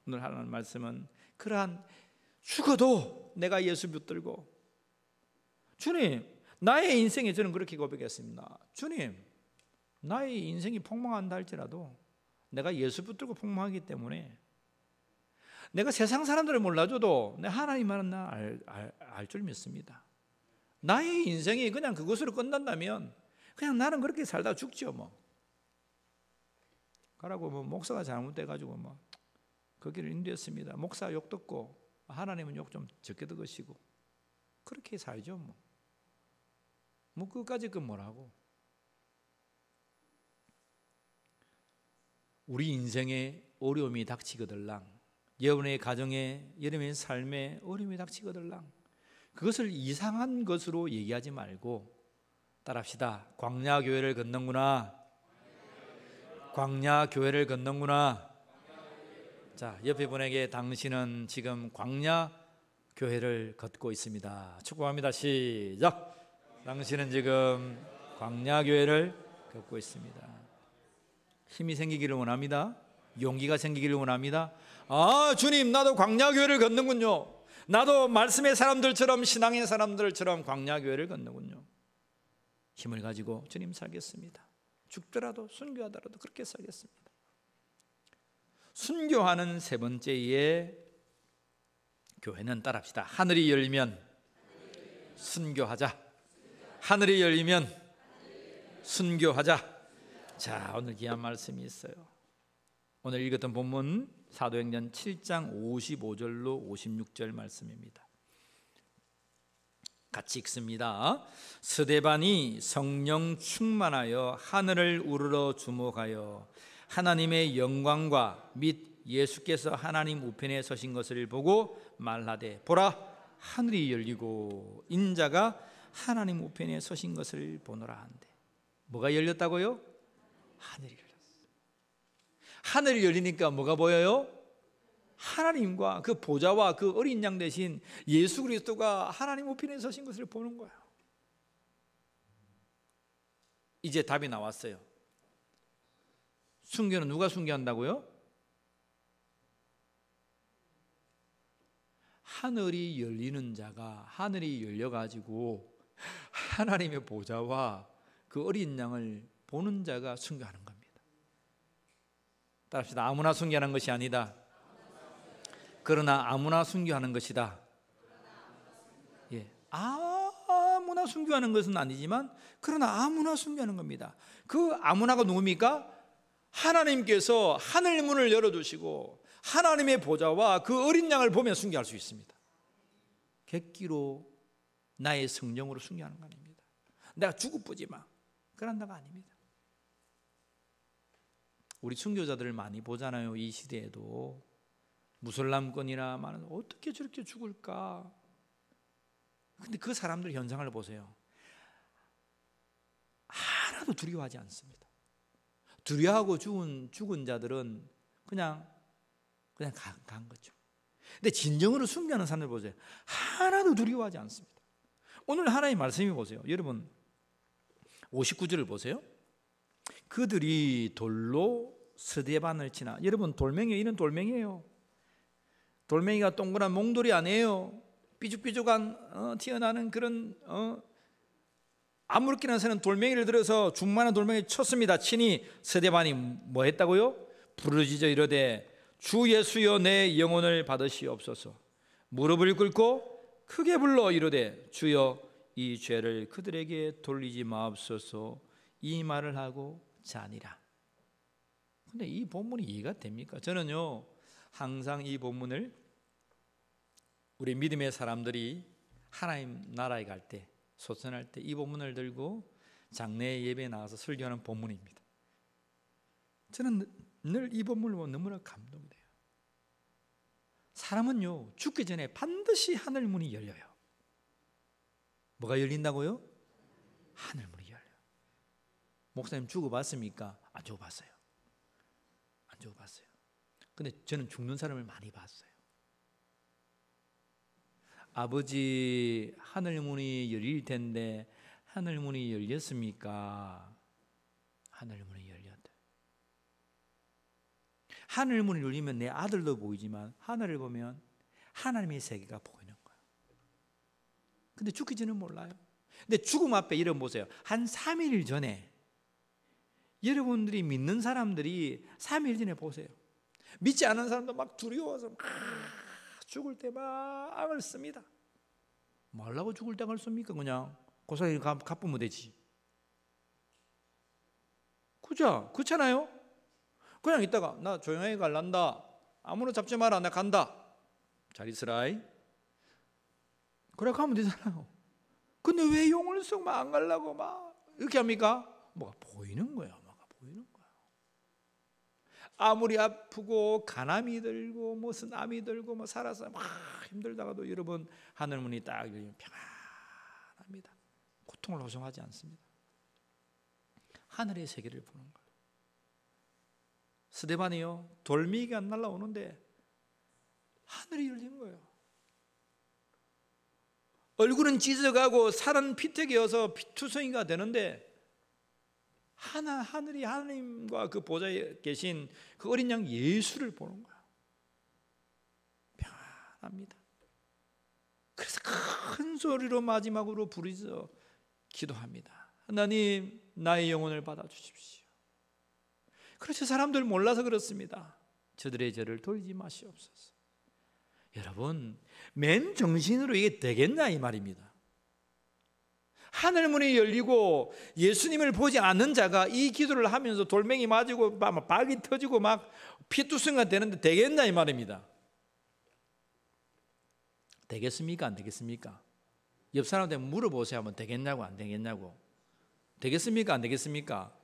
오늘 하나님 말씀은 그러한 죽어도 내가 예수 붙들고 주님 나의 인생에 저는 그렇게 고백했습니다. 주님 나의 인생이 폭망한다 할지라도 내가 예수 붙들고 폭망하기 때문에 내가 세상 사람들을 몰라줘도 내 하나님만은 알 줄 믿습니다. 나의 인생이 그냥 그것으로 끝난다면 그냥 나는 그렇게 살다 죽죠 뭐. 그러고 뭐 목사가 잘못돼가지고 뭐 그 길을 인도했습니다. 목사 욕 듣고 하나님은 욕 좀 적게 듣으시고 그렇게 살죠 뭐. 뭐 끝까지 그 뭐라고. 우리 인생에 어려움이 닥치거들랑, 여러분의 가정에, 여러분의 삶에 어려움이 닥치거들랑 그것을 이상한 것으로 얘기하지 말고 따라합시다. 광야교회를 걷는구나. 광야교회를 걷는구나. 자, 옆에 분에게 당신은 지금 광야교회를 걷고 있습니다. 축복합니다. 시작. 당신은 지금 광야교회를 걷고 있습니다. 힘이 생기기를 원합니다. 용기가 생기기를 원합니다. 아, 주님, 나도 광야교회를 걷는군요. 나도 말씀의 사람들처럼, 신앙의 사람들처럼 광야교회를 걷는군요. 힘을 가지고 주님 살겠습니다. 죽더라도 순교하더라도 그렇게 살겠습니다. 순교하는 세 번째의 교회는 따라합시다. 하늘이 열리면 순교하자. 하늘이 열리면 순교하자. 자, 오늘 귀한 말씀이 있어요. 오늘 읽었던 본문 사도행전 7장 55절로 56절 말씀입니다. 같이 읽습니다. 스데반이 성령 충만하여 하늘을 우러러 주목하여 하나님의 영광과 및 예수께서 하나님 우편에 서신 것을 보고 말하되, 보라, 하늘이 열리고 인자가 하나님 우편에 서신 것을 보노라 한대. 뭐가 열렸다고요? 하늘이 열렸어요. 하늘이 열리니까 뭐가 보여요? 하나님과 그 보좌와 그 어린 양 대신 예수 그리스도가 하나님 우편에 서신 것을 보는 거예요. 이제 답이 나왔어요. 순교는 누가 순교한다고요? 하늘이 열리는 자가, 하늘이 열려가지고 하나님의 보좌와 그 어린 양을 보는 자가 순교하는 겁니다. 따라합시다. 아무나 순교하는 것이 아니다. 그러나 아무나 순교하는 것이다. 예, 아무나 순교하는 것은 아니지만 그러나 아무나 순교하는 겁니다. 그 아무나가 누굽니까? 하나님께서 하늘 문을 열어주시고 하나님의 보좌와 그 어린 양을 보며 순교할 수 있습니다. 객기로 나의 성령으로 순교하는 거 아닙니다. 내가 죽어보지마 그런다가 아닙니다. 우리 순교자들을 많이 보잖아요. 이 시대에도 무슬람권이나 많은, 어떻게 저렇게 죽을까? 근데 그 사람들 현상을 보세요. 하나도 두려워하지 않습니다. 두려워하고 죽은 자들은 그냥 간 거죠. 근데 진정으로 순교하는 사람들 보세요. 하나도 두려워하지 않습니다. 오늘 하나님의 말씀이 보세요. 여러분 59절을 보세요. 그들이 돌로 스데반을 치나. 여러분 돌멩이, 이런 돌멩이에요. 돌멩이가 동그란 몽돌이 아니에요. 삐죽삐죽한 튀어나오는 그런 아무렇게나 새는 돌멩이를 들어서 중만한 돌멩이를 쳤습니다. 치니 스데반이 뭐 했다고요? 부르짖어 이르되, 주 예수여 내 영혼을 받으시옵소서. 무릎을 꿇고 크게 불러 이르되, 주여 이 죄를 그들에게 돌리지 마옵소서. 이 말을 하고 자니라. 근데 이 본문이 이해가 됩니까? 저는요 항상 이 본문을 우리 믿음의 사람들이 하나님 나라에 갈 때, 소천할 때 이 본문을 들고 장례 예배에 나가서 설교하는 본문입니다. 저는 늘 이 본문을 보면 너무나 감동돼요. 사람은요 죽기 전에 반드시 하늘 문이 열려요. 뭐가 열린다고요? 하늘 문이 열려요. 목사님 죽어봤습니까? 안 죽어봤어요. 안 죽어봤어요. 근데 저는 죽는 사람을 많이 봤어요. 아버지, 하늘 문이 열릴 텐데 하늘 문이 열렸습니까? 하늘 문이 열렸다. 하늘 문이 열리면 내 아들도 보이지만 하늘을 보면 하나님의 세계가 보이는 거예요. 근데 죽기 전에는 몰라요. 근데 죽음 앞에 이런 보세요. 한 3일 전에 여러분들이 믿는 사람들이 3일 전에 보세요. 믿지 않은 사람도 막 두려워서 막 죽을 때 막 악을 씁니다. 뭐하려고 죽을 때 악을 씁니까? 그냥 고사리 갚으면 되지. 그렇잖아요. 그냥 있다가 나 조용하게 갈란다, 아무나 잡지 마라, 나 간다, 잘 있으라이, 그래 가면 되잖아요. 근데 왜 용을 쓰고 막 안 가려고 막 이렇게 합니까? 뭐가 보이는 거야. 뭐가 보이는 거야. 아무리 아프고 간암이 들고 무슨 암이 들고 뭐 살아서 막 힘들다가도 여러분 하늘문이 딱 열리면 평안합니다. 고통을 호소하지 않습니다. 하늘의 세계를 보는 거예요. 스데반이요, 돌멩이가 날아오는데 하늘이 열린 거예요. 얼굴은 찢어가고 살은 피태기여서 피투성이가 되는데 하늘이 하나님과 그 보좌에 계신 그 어린 양 예수를 보는 거예요. 평안합니다. 그래서 큰 소리로 마지막으로 부르짖어 기도합니다. 하나님, 나의 영혼을 받아주십시오. 그렇죠. 사람들 몰라서 그렇습니다. 저들의 죄를 돌리지 마시옵소서. 여러분, 맨 정신으로 이게 되겠나 이 말입니다. 하늘문이 열리고 예수님을 보지 않는 자가 이 기도를 하면서 돌멩이 맞고 막 박이 터지고 막 피투성이가 되는데 되겠나 이 말입니다. 되겠습니까? 안 되겠습니까? 옆 사람한테 물어보세요. 한번 되겠냐고 안 되겠냐고. 되겠습니까? 안 되겠습니까?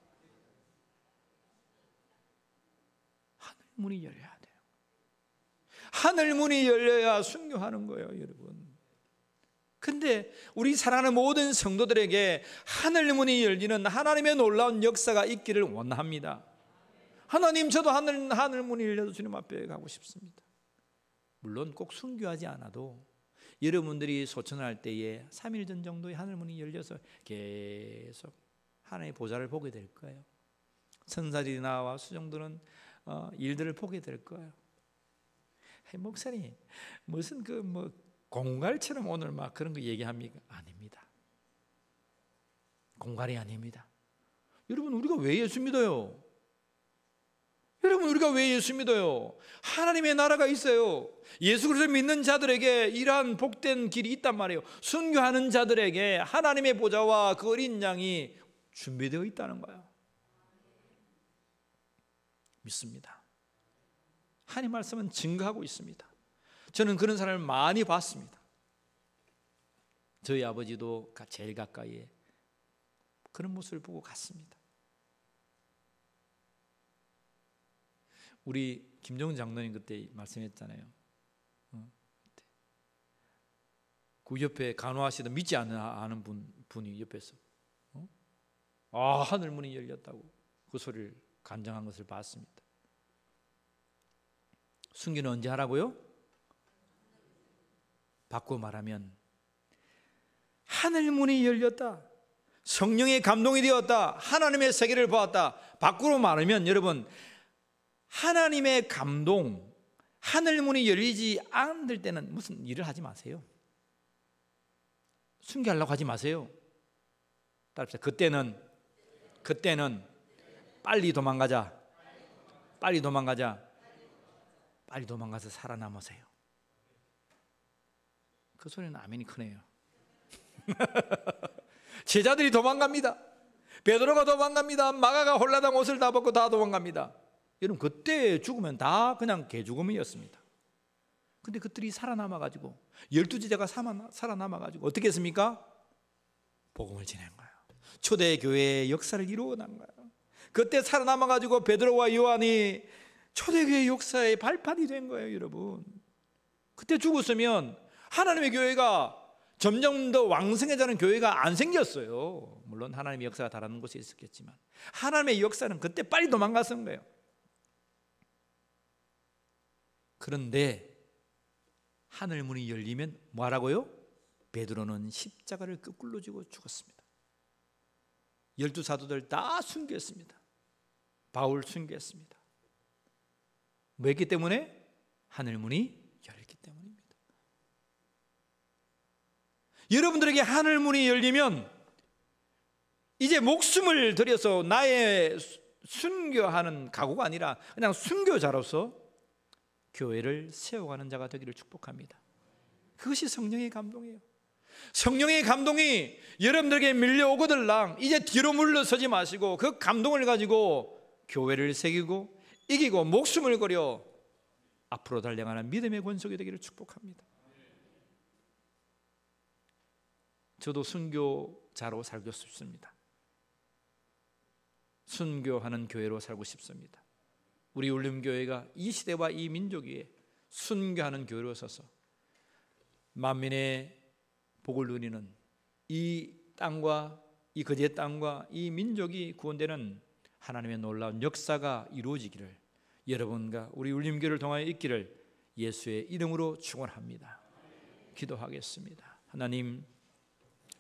하늘문이 열려야 돼요. 하늘문이 열려야 순교하는 거예요, 여러분. 근데 우리 사랑하는 모든 성도들에게 하늘문이 열리는 하나님의 놀라운 역사가 있기를 원합니다. 하나님, 저도 하늘문이 열려서 주님 앞에 가고 싶습니다. 물론 꼭 순교하지 않아도 여러분들이 소천을 할 때에 3일 전 정도에 하늘문이 열려서 계속 하나님의 보좌를 보게 될 거예요. 천사들이 나와 수종들은 일들을 보게 될 거예요. 목사님, 무슨 공갈처럼 오늘 막 그런 거 얘기합니까? 아닙니다. 공갈이 아닙니다. 여러분, 우리가 왜 예수 믿어요? 여러분, 우리가 왜 예수 믿어요? 하나님의 나라가 있어요. 예수 그리스도 믿는 자들에게 이러한 복된 길이 있단 말이에요. 순교하는 자들에게 하나님의 보좌와 그 어린 양이 준비되어 있다는 거예요. 믿습니다. 하나님 말씀은 증거하고 있습니다. 저는 그런 사람을 많이 봤습니다. 저희 아버지도 제일 가까이에 그런 모습을 보고 갔습니다. 우리 김정은 장로님 그때 말씀했잖아요. 그 옆에 간호하시던 믿지 않는 분이 옆에서 하늘문이 열렸다고 그 소리를 간증한 것을 봤습니다. 순교는 언제 하라고요? 바꾸어 말하면 하늘문이 열렸다, 성령의 감동이 되었다, 하나님의 세계를 보았다. 바꾸어 말하면 여러분, 하나님의 감동, 하늘문이 열리지 않을 때는 무슨 일을 하지 마세요. 순교하려고 하지 마세요. 따라합시다. 그때는 빨리 도망가자. 빨리 도망가서 살아남으세요. 그 소리는 아멘이 크네요. 제자들이 도망갑니다. 베드로가 도망갑니다. 마가가 홀라당 옷을 다 벗고 다 도망갑니다. 여러분, 그때 죽으면 다 그냥 개죽음이었습니다. 근데 그들이 살아남아가지고 12제자가 살아남아가지고 어떻게 했습니까? 복음을 전한 거예요. 초대교회의 역사를 이루어난 거예요. 그때 살아남아가지고 베드로와 요한이 초대교회 역사의 발판이 된 거예요, 여러분. 그때 죽었으면 하나님의 교회가 점점 더 왕성해지는 교회가 안 생겼어요. 물론 하나님의 역사가 다른 곳에 있었겠지만 하나님의 역사는 그때 빨리 도망갔던 거예요. 그런데 하늘문이 열리면 뭐하라고요? 베드로는 십자가를 거꾸로 지고 죽었습니다. 12사도들 다 순교했습니다. 바울 순교했습니다. 뭐 했기 때문에? 하늘문이 열렸기 때문입니다. 여러분들에게 하늘문이 열리면 이제 목숨을 들여서 나의 순교하는 각오가 아니라 그냥 순교자로서 교회를 세워가는 자가 되기를 축복합니다. 그것이 성령의 감동이에요. 성령의 감동이 여러분들에게 밀려오거들랑 이제 뒤로 물러서지 마시고 그 감동을 가지고 교회를 새기고 이기고 목숨을 걸여 앞으로 달려가는 믿음의 권속이 되기를 축복합니다. 저도 순교자로 살고 싶습니다. 순교하는 교회로 살고 싶습니다. 우리 울림교회가 이 시대와 이 민족 위에 순교하는 교회로 서서 만민의 복을 누리는 이 땅과 이 거제의 땅과 이 민족이 구원되는 하나님의 놀라운 역사가 이루어지기를 여러분과 우리 울림교회를 통하여 있기를 예수의 이름으로 축원합니다. 기도하겠습니다. 하나님,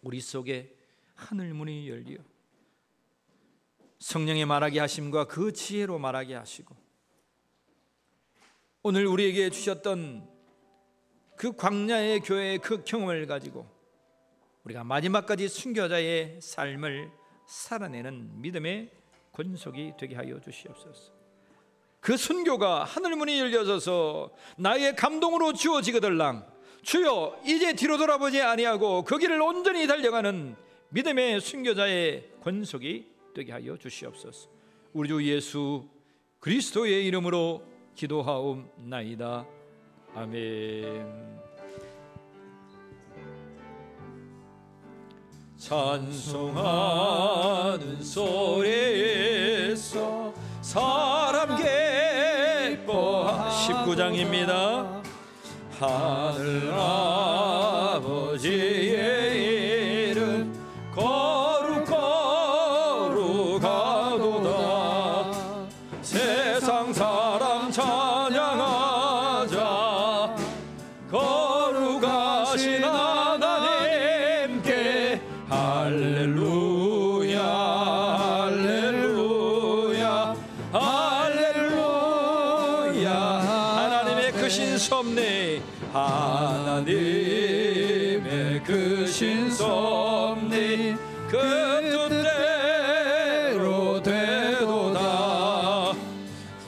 우리 속에 하늘 문이 열리어 성령의 말하게 하심과 그 지혜로 말하게 하시고 오늘 우리에게 주셨던 그 광야의 교회의 그 경험을 가지고 우리가 마지막까지 순교자의 삶을 살아내는 믿음의 권속이 되게 하여 주시옵소서. 그 순교가 하늘문이 열려져서 나의 감동으로 주어지거들랑 주여 이제 뒤로 돌아보지 아니하고 그 길을 온전히 달려가는 믿음의 순교자의 권속이 되게 하여 주시옵소서. 우리 주 예수 그리스도의 이름으로 기도하옵나이다. 아멘. 찬송하는 소리에서 사람 기뻐 19장입니다. 하늘 아버지의 이름 거룩하도다. 세상 사람 찬양하자. 거룩하신 하나님께 할렐루야 할렐루야 할렐루야. 하나님의 크신 섭리 하나님의 크신 섭리 그 뜻대로 되도다.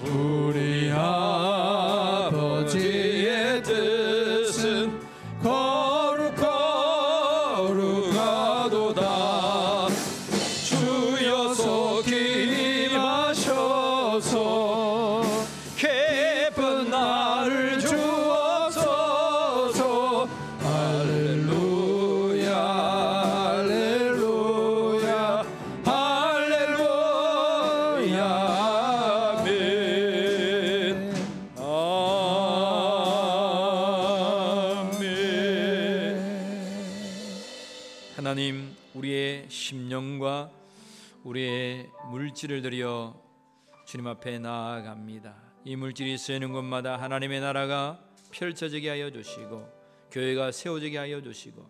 우리 아버지의 뜻은 거룩하도다. 주여 속히 임하셔서 깊은 나를 주옵소서. 할렐루야 할렐루야 할렐루야. 아멘. 하나님, 우리의 심령과 우리의 물질을 드려 주님 앞에 나아갑니다. 이 물질이 쓰이는 곳마다 하나님의 나라가 펼쳐지게 하여 주시고 교회가 세워지게 하여 주시고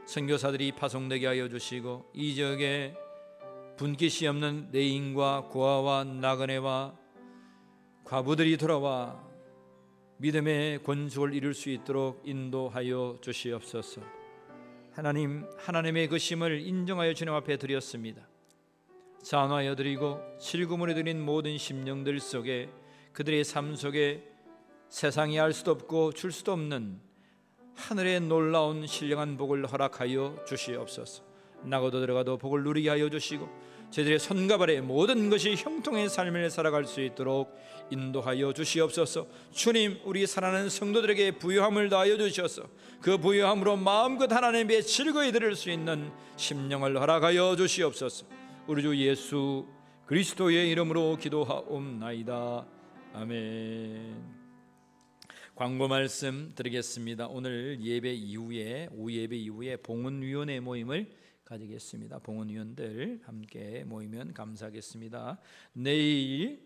선교사들이 파송되게 하여 주시고 이 지역에 분깃이 없는 내인과 고아와 나그네와 과부들이 돌아와 믿음의 권속을 이룰 수 있도록 인도하여 주시옵소서. 하나님, 하나님의 그 심을 인정하여 주님 앞에 드렸습니다. 찬화하여 드리고 실구문에 드린 모든 심령들 속에 그들의 삶 속에 세상이 알 수도 없고 줄 수도 없는 하늘의 놀라운 신령한 복을 허락하여 주시옵소서. 나고도 들어가도 복을 누리게 하여 주시고 저희들의 손과 발의 모든 것이 형통의 삶을 살아갈 수 있도록 인도하여 주시옵소서. 주님, 우리 사랑하는 성도들에게 부요함을 더하여 주셔서 그 부요함으로 마음껏 하나님의 즐거이 들을 수 있는 심령을 허락하여 주시옵소서. 우리 주 예수 그리스도의 이름으로 기도하옵나이다. 아멘. 광고 말씀 드리겠습니다. 오늘 예배 이후에 오후 예배 이후에 봉헌위원회 모임을 가지겠습니다. 봉헌위원들 함께 모이면 감사하겠습니다. 내일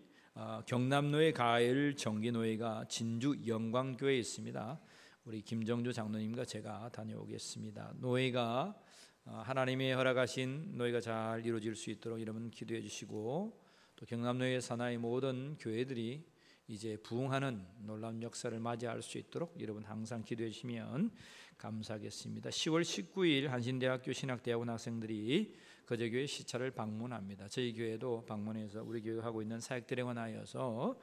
경남노회 가을 정기노회가 진주 영광교회에 있습니다. 우리 김정주 장로님과 제가 다녀오겠습니다. 노회가 하나님의 허락하신 노회가 잘 이루어질 수 있도록 여러분 기도해 주시고 또 경남노회 산하의 모든 교회들이 이제 부흥하는 놀라운 역사를 맞이할 수 있도록 여러분 항상 기도해 주시면 감사하겠습니다. 10월 19일 한신대학교 신학대학원 학생들이 거제교회 시차를 방문합니다. 저희 교회도 방문해서 우리 교회가 하고 있는 사역들에 관하여서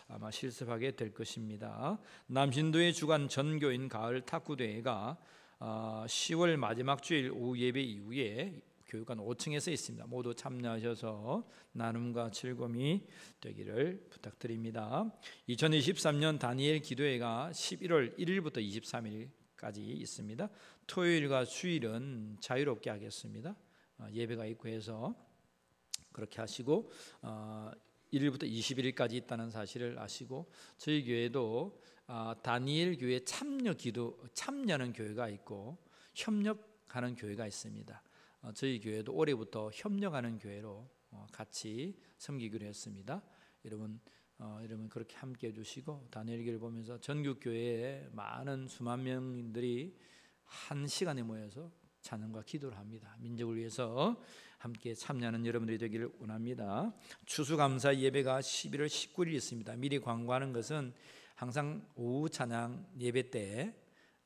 아마 실습하게 될 것입니다. 남신도의 주간 전교인 가을 탁구대회가 10월 마지막 주일 오후 예배 이후에 교육관 5층에서 있습니다. 모두 참여하셔서 나눔과 즐거움이 되기를 부탁드립니다. 2023년 다니엘 기도회가 11월 1일부터 23일까지 있습니다. 토요일과 주일은 자유롭게 하겠습니다. 예배가 있고 해서 그렇게 하시고 1일부터 21일까지 있다는 사실을 아시고, 저희 교회도 다니엘 교회 참여하는 교회가 있고 협력하는 교회가 있습니다. 저희 교회도 올해부터 협력하는 교회로 같이 섬기기로 했습니다. 여러분 그렇게 함께 해주시고, 다니엘 교회를 보면서 전국 교회에 많은 수만 명들이 한 시간에 모여서 찬양과 기도를 합니다. 민족을 위해서 함께 참여하는 여러분들이 되기를 원합니다. 추수감사 예배가 11월 19일 있습니다. 미리 광고하는 것은 항상 오후 찬양 예배 때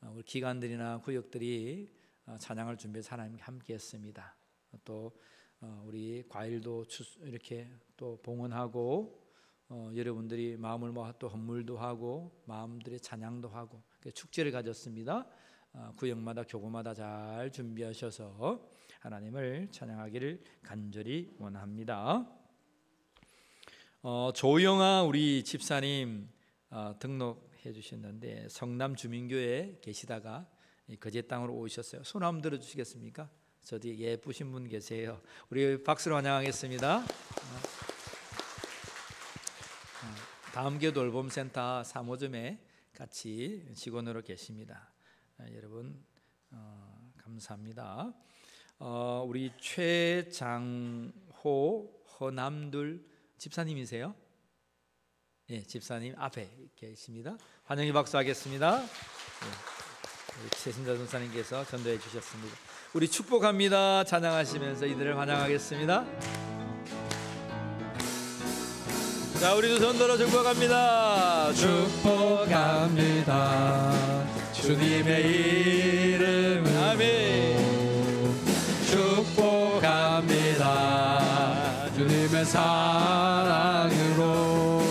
우리 기관들이나 구역들이 찬양을 준비해서 하나님께 함께 했습니다. 또 우리 과일도 이렇게 또 봉헌하고 여러분들이 마음을 모아 또 헌물도 하고 마음들의 찬양도 하고 축제를 가졌습니다. 구역마다 교구마다 잘 준비하셔서 하나님을 찬양하기를 간절히 원합니다. 조영아 우리 집사님 등록해 주셨는데 성남 주민교회에 계시다가 거제 땅으로 오셨어요. 손 한번 들어주시겠습니까? 저 뒤에 예쁘신 분 계세요. 우리 박수로 환영하겠습니다. 다음 교 돌봄센터 3호점에 같이 직원으로 계십니다. 여러분 감사합니다. 우리 최장호 허남둘 집사님이세요? 예, 집사님 앞에 계십니다. 환영의 박수하겠습니다. 우리 최신자 전사님께서 전도해 주셨습니다. 우리 축복합니다 찬양하시면서 이들을 환영하겠습니다. 자, 우리도 전도로 축복합니다. 축복합니다. 주님의 이름으로 아멘. 축복합니다. 주님의 사랑으로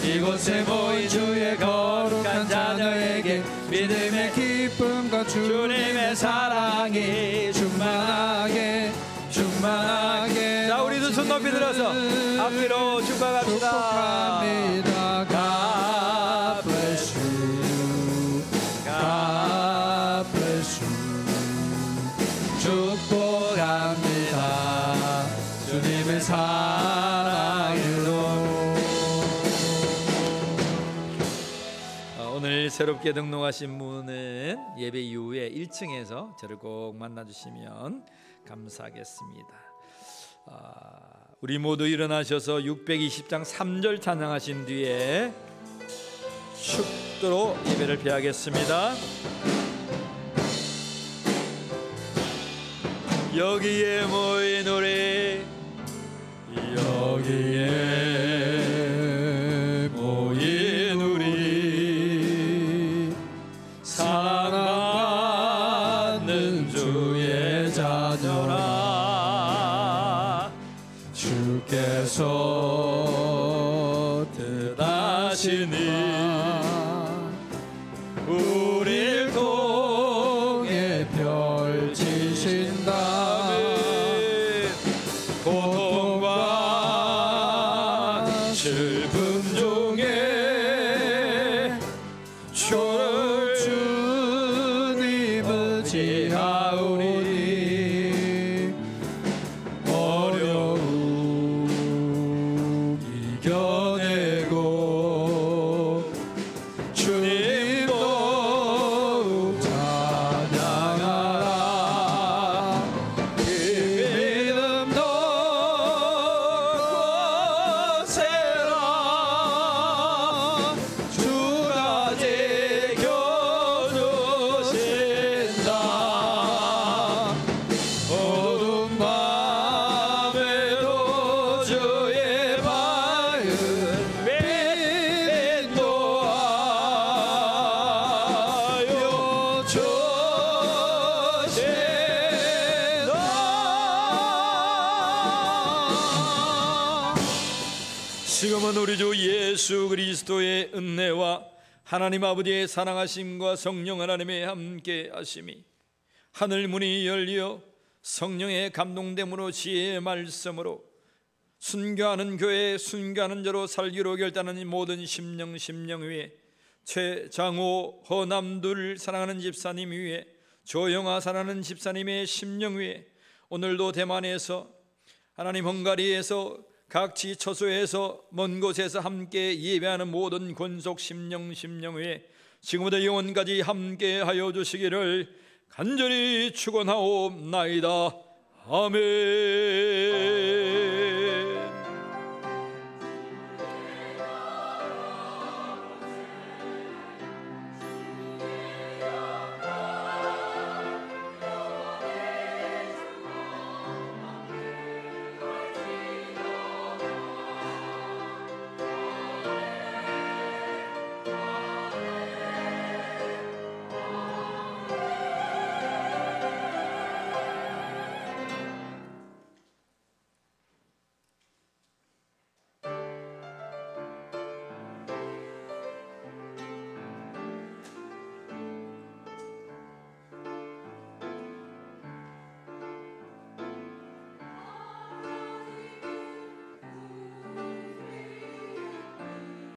이곳에 모인 주의 거룩한 자녀에게 믿음의 기쁨과 주님의 사랑이 충만하게 자, 우리도 손 높이 들어서 앞뒤로 축복합니다. God bless you. God bless you. 축복합니다. 주님의 사랑으로. 오늘 새롭게 등록하신 분은 예배 이후에 1층에서 저를 꼭 만나주시면 감사하겠습니다. 우리 모두 일어나셔서 620장 3절 찬양하신 뒤에 축도로 예배를 피하겠습니다. 여기에 모인 우리 여기에 모인 우리 사랑받는 주의 자녀라 주께서 뜻하시니 우릴 통해 펼치신다. 고통과 슬픔 중에 주를 주님을 지하오니 어려움 이겨내고 주님 더욱 찬양하라. 그 믿음도 거세라. 주가 지켜주신다. 어두운 밤에도 주의 밝은 빛 인도하여 주신다. 지금은 우리 주 예수 그리스도의 은혜와 하나님 아버지의 사랑하심과 성령 하나님의 함께 하심이 하늘 문이 열려 성령의 감동됨으로 지혜의 말씀으로 순교하는 교회, 순교하는 자로 살기로 결단하는 모든 심령 위에 최장호, 허남둘 사랑하는 집사님 위에 조영아 사랑하는 집사님의 심령 위에 오늘도 대만에서 하나님 헝가리에서 각 지처소에서 먼 곳에서 함께 예배하는 모든 권속 심령 위에 지금부터 영원까지 함께하여 주시기를 간절히 축원하옵나이다. 아멘.